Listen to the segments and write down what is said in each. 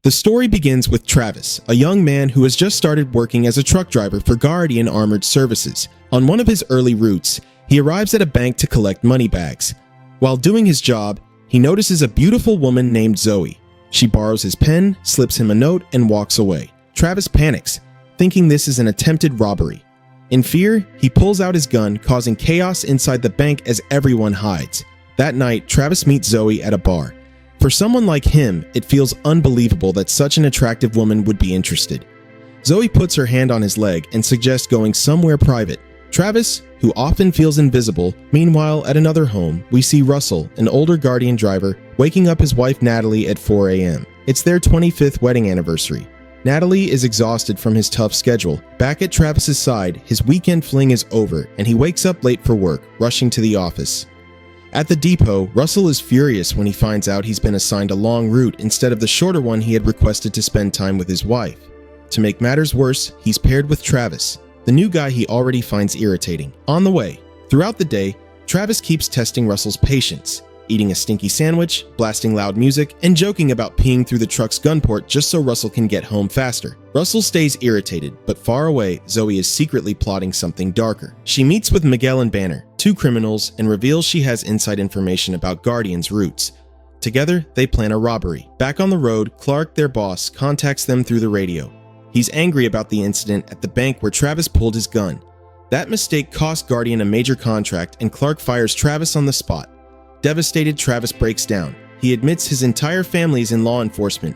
The story begins with Travis, a young man who has just started working as a truck driver for Guardian Armored Services. On one of his early routes, he arrives at a bank to collect money bags. While doing his job, he notices a beautiful woman named Zoe. She borrows his pen, slips him a note, and walks away. Travis panics, thinking this is an attempted robbery. In fear, he pulls out his gun, causing chaos inside the bank as everyone hides. That night, Travis meets Zoe at a bar. For someone like him, it feels unbelievable that such an attractive woman would be interested. Zoe puts her hand on his leg and suggests going somewhere private. Travis, who often feels invisible, meanwhile at another home, we see Russell, an older Guardian driver, waking up his wife Natalie at 4 a.m. It's their 25th wedding anniversary. Natalie is exhausted from his tough schedule. Back at Travis's side, his weekend fling is over and he wakes up late for work, rushing to the office. At the depot, Russell is furious when he finds out he's been assigned a long route instead of the shorter one he had requested to spend time with his wife. To make matters worse, he's paired with Travis, the new guy he already finds irritating. On the way, throughout the day, Travis keeps testing Russell's patience, eating a stinky sandwich, blasting loud music, and joking about peeing through the truck's gun port just so Russell can get home faster. Russell stays irritated, but far away, Zoe is secretly plotting something darker. She meets with Miguel and Banner, two criminals, and reveals she has inside information about Guardian's routes. Together, they plan a robbery. Back on the road, Clark, their boss, contacts them through the radio. He's angry about the incident at the bank where Travis pulled his gun. That mistake cost Guardian a major contract, and Clark fires Travis on the spot. Devastated, Travis breaks down. He admits his entire family is in law enforcement,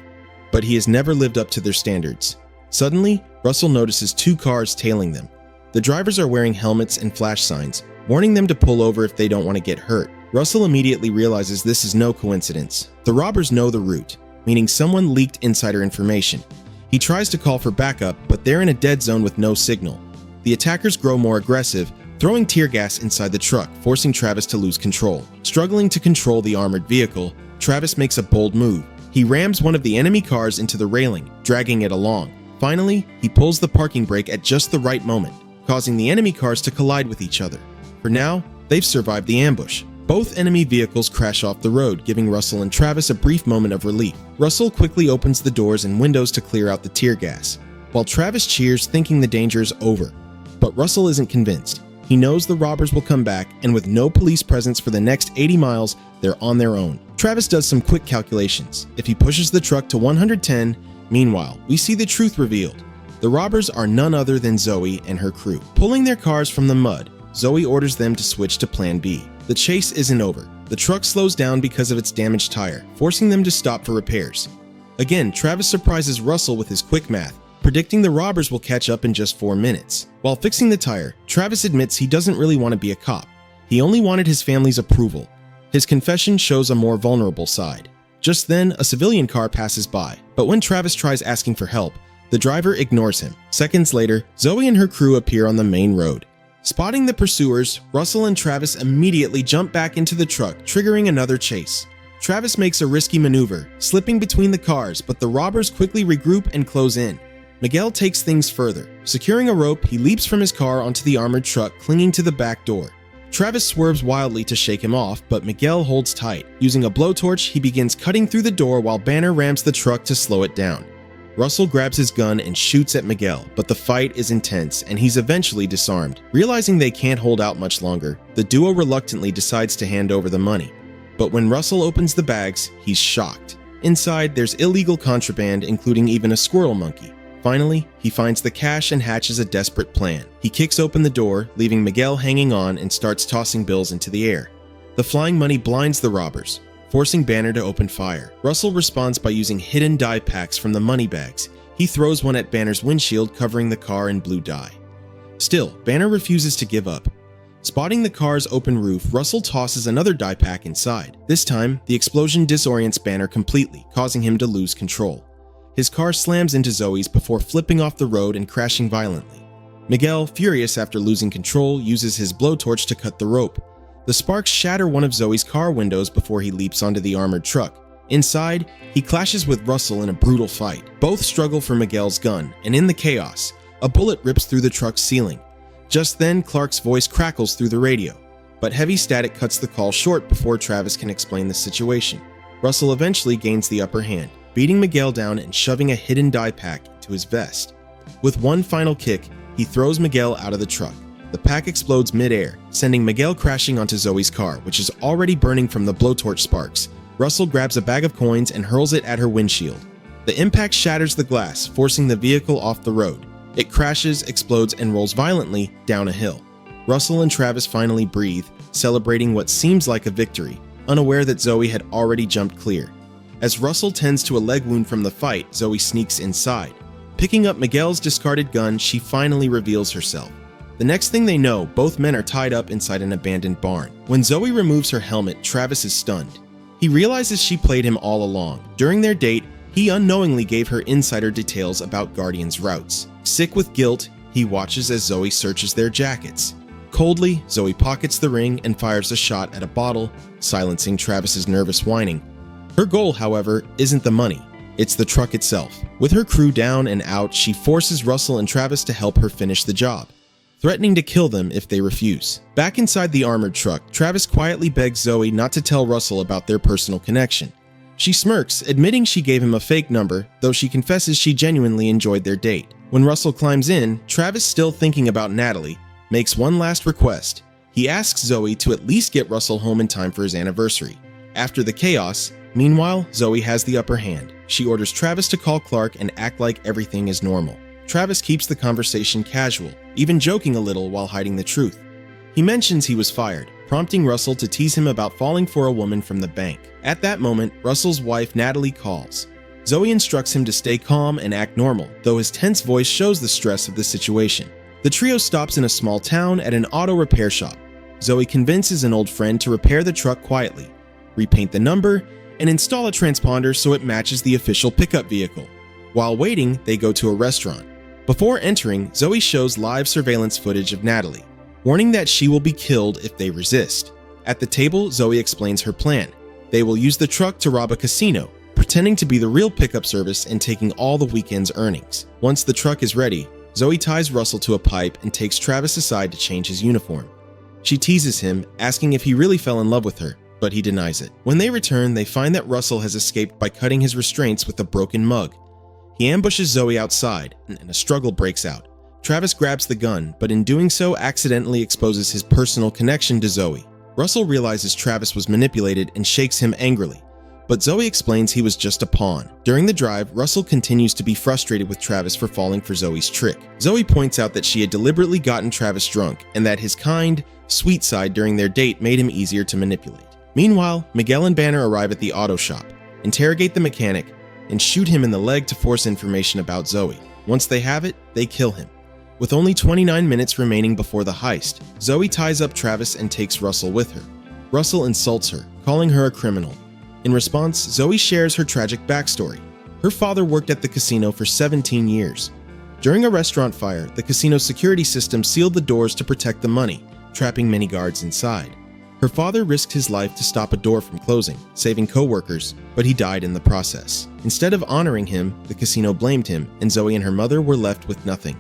but he has never lived up to their standards. Suddenly, Russell notices two cars tailing them. The drivers are wearing helmets and flash signs, warning them to pull over if they don't want to get hurt. Russell immediately realizes this is no coincidence. The robbers know the route, meaning someone leaked insider information. He tries to call for backup, but they're in a dead zone with no signal. The attackers grow more aggressive, throwing tear gas inside the truck, forcing Travis to lose control. Struggling to control the armored vehicle, Travis makes a bold move. He rams one of the enemy cars into the railing, dragging it along. Finally, he pulls the parking brake at just the right moment, causing the enemy cars to collide with each other. For now, they've survived the ambush. Both enemy vehicles crash off the road, giving Russell and Travis a brief moment of relief. Russell quickly opens the doors and windows to clear out the tear gas, while Travis cheers, thinking the danger is over. But Russell isn't convinced. He knows the robbers will come back, and with no police presence for the next 80 miles, they're on their own. Travis does some quick calculations. If he pushes the truck to 110, meanwhile, we see the truth revealed. The robbers are none other than Zoe and her crew. Pulling their cars from the mud, Zoe orders them to switch to Plan B. The chase isn't over. The truck slows down because of its damaged tire, forcing them to stop for repairs. Again, Travis surprises Russell with his quick math, predicting the robbers will catch up in just 4 minutes. While fixing the tire, Travis admits he doesn't really want to be a cop. He only wanted his family's approval. His confession shows a more vulnerable side. Just then, a civilian car passes by, but when Travis tries asking for help, the driver ignores him. Seconds later, Zoe and her crew appear on the main road. Spotting the pursuers, Russell and Travis immediately jump back into the truck, triggering another chase. Travis makes a risky maneuver, slipping between the cars, but the robbers quickly regroup and close in. Miguel takes things further. Securing a rope, he leaps from his car onto the armored truck, clinging to the back door. Travis swerves wildly to shake him off, but Miguel holds tight. Using a blowtorch, he begins cutting through the door while Banner rams the truck to slow it down. Russell grabs his gun and shoots at Miguel, but the fight is intense and he's eventually disarmed. Realizing they can't hold out much longer, the duo reluctantly decides to hand over the money. But when Russell opens the bags, he's shocked. Inside, there's illegal contraband, including even a squirrel monkey. Finally, he finds the cash and hatches a desperate plan. He kicks open the door, leaving Miguel hanging on, and starts tossing bills into the air. The flying money blinds the robbers, forcing Banner to open fire. Russell responds by using hidden dye packs from the money bags. He throws one at Banner's windshield, covering the car in blue dye. Still, Banner refuses to give up. Spotting the car's open roof, Russell tosses another dye pack inside. This time, the explosion disorients Banner completely, causing him to lose control. His car slams into Zoe's before flipping off the road and crashing violently. Miguel, furious after losing control, uses his blowtorch to cut the rope. The sparks shatter one of Zoe's car windows before he leaps onto the armored truck. Inside, he clashes with Russell in a brutal fight. Both struggle for Miguel's gun, and in the chaos, a bullet rips through the truck's ceiling. Just then, Clark's voice crackles through the radio, but heavy static cuts the call short before Travis can explain the situation. Russell eventually gains the upper hand. beating Miguel down and shoving a hidden dye pack into his vest. With one final kick, he throws Miguel out of the truck. The pack explodes mid-air, sending Miguel crashing onto Zoe's car, which is already burning from the blowtorch sparks. Russell grabs a bag of coins and hurls it at her windshield. The impact shatters the glass, forcing the vehicle off the road. It crashes, explodes, and rolls violently down a hill. Russell and Travis finally breathe, celebrating what seems like a victory, unaware that Zoe had already jumped clear. As Russell tends to a leg wound from the fight, Zoe sneaks inside. Picking up Miguel's discarded gun, she finally reveals herself. The next thing they know, both men are tied up inside an abandoned barn. When Zoe removes her helmet, Travis is stunned. He realizes she played him all along. During their date, he unknowingly gave her insider details about Guardian's routes. Sick with guilt, he watches as Zoe searches their jackets. Coldly, Zoe pockets the ring and fires a shot at a bottle, silencing Travis's nervous whining. Her goal, however, isn't the money. It's the truck itself. With her crew down and out, she forces Russell and Travis to help her finish the job, threatening to kill them if they refuse. Back inside the armored truck, Travis quietly begs Zoe not to tell Russell about their personal connection. She smirks, admitting she gave him a fake number, though she confesses she genuinely enjoyed their date. When Russell climbs in, Travis, still thinking about Natalie, makes one last request. He asks Zoe to at least get Russell home in time for his anniversary. After the chaos, meanwhile, Zoe has the upper hand. She orders Travis to call Clark and act like everything is normal. Travis keeps the conversation casual, even joking a little while hiding the truth. He mentions he was fired, prompting Russell to tease him about falling for a woman from the bank. At that moment, Russell's wife Natalie calls. Zoe instructs him to stay calm and act normal, though his tense voice shows the stress of the situation. The trio stops in a small town at an auto repair shop. Zoe convinces an old friend to repair the truck quietly, repaint the number, and install a transponder so it matches the official pickup vehicle. While waiting, they go to a restaurant. Before entering, Zoe shows live surveillance footage of Natalie, warning that she will be killed if they resist. At the table, Zoe explains her plan. They will use the truck to rob a casino, pretending to be the real pickup service and taking all the weekend's earnings. Once the truck is ready, Zoe ties Russell to a pipe and takes Travis aside to change his uniform. She teases him, asking if he really fell in love with her, but he denies it. When they return, they find that Russell has escaped by cutting his restraints with a broken mug. He ambushes Zoe outside, and a struggle breaks out. Travis grabs the gun, but in doing so accidentally exposes his personal connection to Zoe. Russell realizes Travis was manipulated and shakes him angrily, but Zoe explains he was just a pawn. During the drive, Russell continues to be frustrated with Travis for falling for Zoe's trick. Zoe points out that she had deliberately gotten Travis drunk, and that his kind, sweet side during their date made him easier to manipulate. Meanwhile, Miguel and Banner arrive at the auto shop, interrogate the mechanic, and shoot him in the leg to force information about Zoe. Once they have it, they kill him. With only 29 minutes remaining before the heist, Zoe ties up Travis and takes Russell with her. Russell insults her, calling her a criminal. In response, Zoe shares her tragic backstory. Her father worked at the casino for 17 years. During a restaurant fire, the casino's security system sealed the doors to protect the money, trapping many guards inside. Her father risked his life to stop a door from closing, saving co-workers, but he died in the process. Instead of honoring him, the casino blamed him, and Zoe and her mother were left with nothing.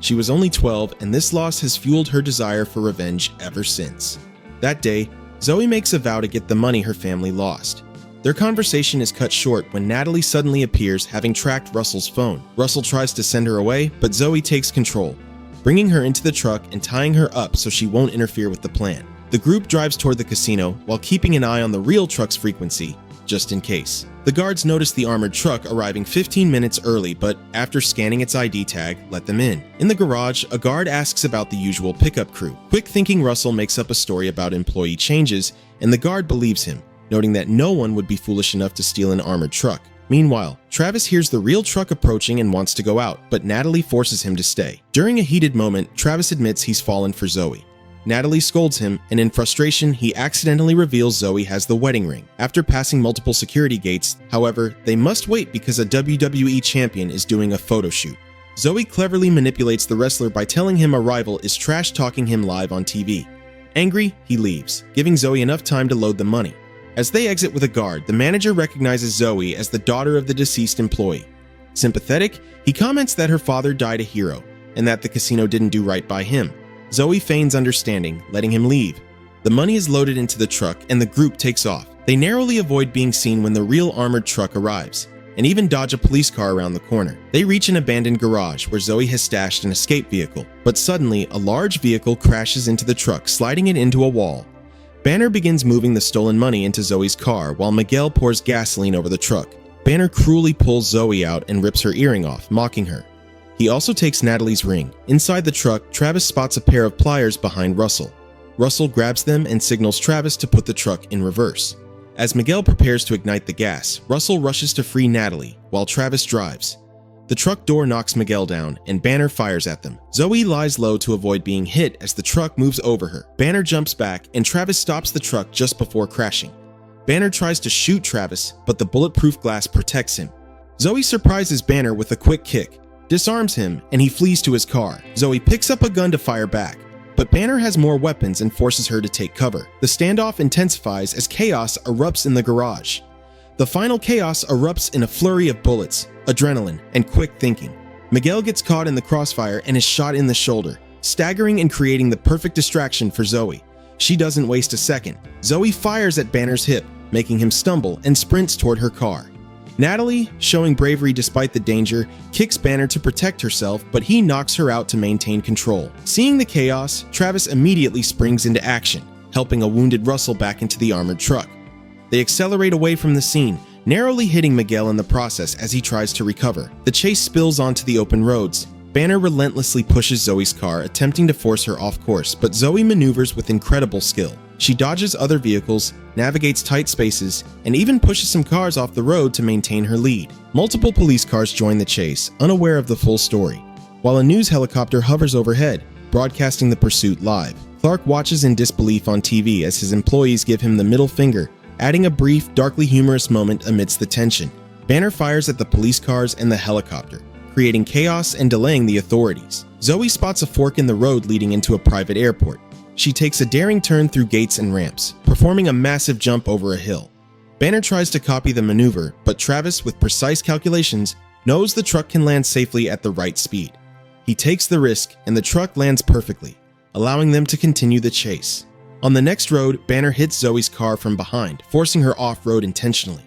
She was only 12, and this loss has fueled her desire for revenge ever since. That day, Zoe makes a vow to get the money her family lost. Their conversation is cut short when Natalie suddenly appears, having tracked Russell's phone. Russell tries to send her away, but Zoe takes control, bringing her into the truck and tying her up so she won't interfere with the plan. The group drives toward the casino while keeping an eye on the real truck's frequency, just in case. The guards notice the armored truck arriving 15 minutes early, but after scanning its ID tag, let them in. In the garage, a guard asks about the usual pickup crew. Quick thinking Russell makes up a story about employee changes, and the guard believes him, noting that no one would be foolish enough to steal an armored truck. Meanwhile, Travis hears the real truck approaching and wants to go out, but Natalie forces him to stay. During a heated moment, Travis admits he's fallen for Zoe. Natalie scolds him, and in frustration, he accidentally reveals Zoe has the wedding ring. After passing multiple security gates, however, they must wait because a WWE champion is doing a photo shoot. Zoe cleverly manipulates the wrestler by telling him a rival is trash-talking him live on TV. Angry, he leaves, giving Zoe enough time to load the money. As they exit with a guard, the manager recognizes Zoe as the daughter of the deceased employee. Sympathetic, he comments that her father died a hero, and that the casino didn't do right by him. Zoe feigns understanding, letting him leave. The money is loaded into the truck and the group takes off. They narrowly avoid being seen when the real armored truck arrives. and even dodge a police car around the corner. They reach an abandoned garage where Zoe has stashed an escape vehicle, but suddenly a large vehicle crashes into the truck, sliding it into a wall. Banner begins moving the stolen money into Zoe's car while Miguel pours gasoline over the truck. Banner cruelly pulls Zoe out and rips her earring off, mocking her. He also takes Natalie's ring. Inside the truck, Travis spots a pair of pliers behind Russell. Russell grabs them and signals Travis to put the truck in reverse. As Miguel prepares to ignite the gas, Russell rushes to free Natalie while Travis drives. The truck door knocks Miguel down, and Banner fires at them. Zoe lies low to avoid being hit as the truck moves over her. Banner jumps back, and Travis stops the truck just before crashing. Banner tries to shoot Travis, but the bulletproof glass protects him. Zoe surprises Banner with a quick kick, disarms him, and he flees to his car. Zoe picks up a gun to fire back, but Banner has more weapons and forces her to take cover. The standoff intensifies as chaos erupts in the garage. The final chaos erupts in a flurry of bullets, adrenaline, and quick thinking. Miguel gets caught in the crossfire and is shot in the shoulder, staggering and creating the perfect distraction for Zoe. She doesn't waste a second. Zoe fires at Banner's hip, making him stumble and sprints toward her car. Natalie, showing bravery despite the danger, kicks Banner to protect herself, but he knocks her out to maintain control. Seeing the chaos, Travis immediately springs into action, helping a wounded Russell back into the armored truck. They accelerate away from the scene, narrowly hitting Miguel in the process as he tries to recover. The chase spills onto the open roads. Banner relentlessly pushes Zoe's car, attempting to force her off course, but Zoe maneuvers with incredible skill. She dodges other vehicles, navigates tight spaces, and even pushes some cars off the road to maintain her lead. Multiple police cars join the chase, unaware of the full story, while a news helicopter hovers overhead, broadcasting the pursuit live. Clark watches in disbelief on TV as his employees give him the middle finger, adding a brief, darkly humorous moment amidst the tension. Banner fires at the police cars and the helicopter, creating chaos and delaying the authorities. Zoe spots a fork in the road leading into a private airport. She takes a daring turn through gates and ramps, performing a massive jump over a hill. Banner tries to copy the maneuver, but Travis, with precise calculations, knows the truck can land safely at the right speed. He takes the risk, and the truck lands perfectly, allowing them to continue the chase. On the next road, Banner hits Zoe's car from behind, forcing her off-road intentionally.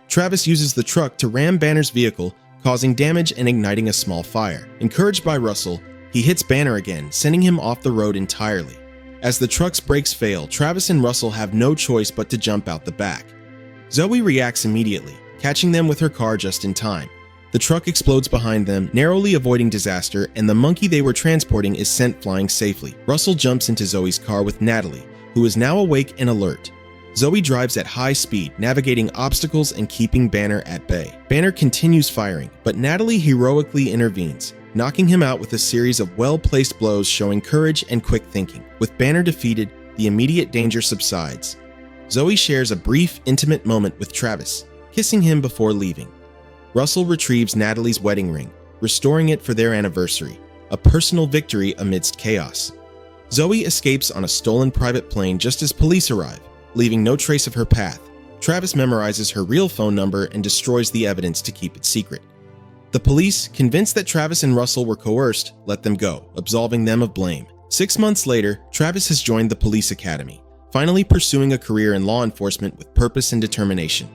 Travis uses the truck to ram Banner's vehicle, causing damage and igniting a small fire. Encouraged by Russell, he hits Banner again, sending him off the road entirely. As the truck's brakes fail, Travis and Russell have no choice but to jump out the back. Zoe reacts immediately, catching them with her car just in time. The truck explodes behind them, narrowly avoiding disaster, and the monkey they were transporting is sent flying safely. Russell jumps into Zoe's car with Natalie, who is now awake and alert. Zoe drives at high speed, navigating obstacles and keeping Banner at bay. Banner continues firing, but Natalie heroically intervenes, knocking him out with a series of well-placed blows showing courage and quick thinking. With Banner defeated, the immediate danger subsides. Zoe shares a brief, intimate moment with Travis, kissing him before leaving. Russell retrieves Natalie's wedding ring, restoring it for their anniversary, a personal victory amidst chaos. Zoe escapes on a stolen private plane just as police arrive, leaving no trace of her path. Travis memorizes her real phone number and destroys the evidence to keep it secret. The police, convinced that Travis and Russell were coerced, let them go, absolving them of blame. 6 months later, Travis has joined the police academy, finally pursuing a career in law enforcement with purpose and determination.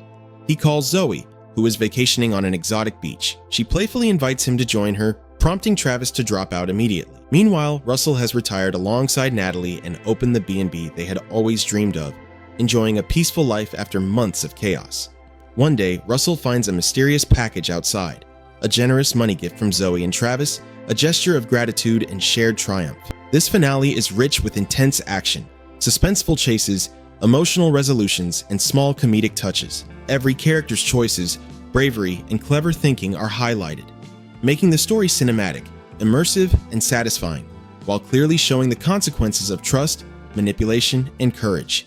He calls Zoe, who is vacationing on an exotic beach. She playfully invites him to join her, prompting Travis to drop out immediately. Meanwhile, Russell has retired alongside Natalie and opened the B&B they had always dreamed of, enjoying a peaceful life after months of chaos. One day, Russell finds a mysterious package outside, a generous money gift from Zoe and Travis, a gesture of gratitude and shared triumph. This finale is rich with intense action, suspenseful chases, emotional resolutions, and small comedic touches. Every character's choices, bravery, and clever thinking are highlighted, making the story cinematic, immersive, and satisfying, while clearly showing the consequences of trust, manipulation, and courage.